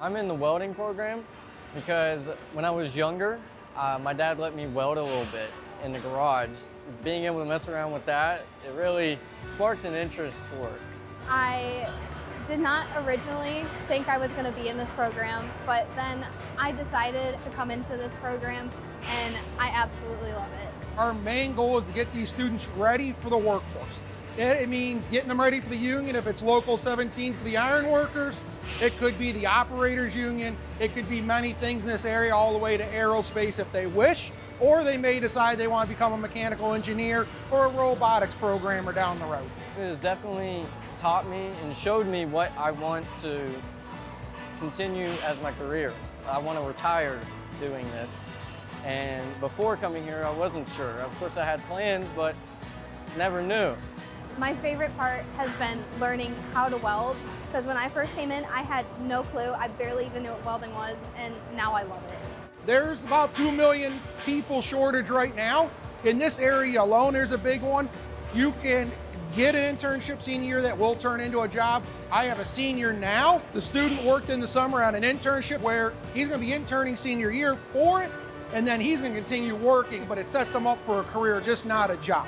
I'm in the welding program because when I was younger, my dad let me weld a little bit in the garage. Being able to mess around with that, it really sparked an interest for it. I did not originally think I was going to be in this program, but then I decided to come into this program and I absolutely love it. Our main goal is to get these students ready for the workforce. It means getting them ready for the union. If it's Local 17 for the iron workers, it could be the operators union. It could be many things in this area, all the way to aerospace if they wish, or they may decide they want to become a mechanical engineer or a robotics programmer down the road. It has definitely taught me and showed me what I want to continue as my career. I want to retire doing this. And before coming here, I wasn't sure. Of course, I had plans, but never knew. My favorite part has been learning how to weld, because when I first came in, I had no clue. I barely even knew what welding was, and now I love it. There's about 2 million people shortage right now. In this area alone, there's a big one. You can get an internship senior year that will turn into a job. I have a senior now. The student worked in the summer on an internship where he's going to be interning senior year for it, and then he's going to continue working, but it sets him up for a career, just not a job.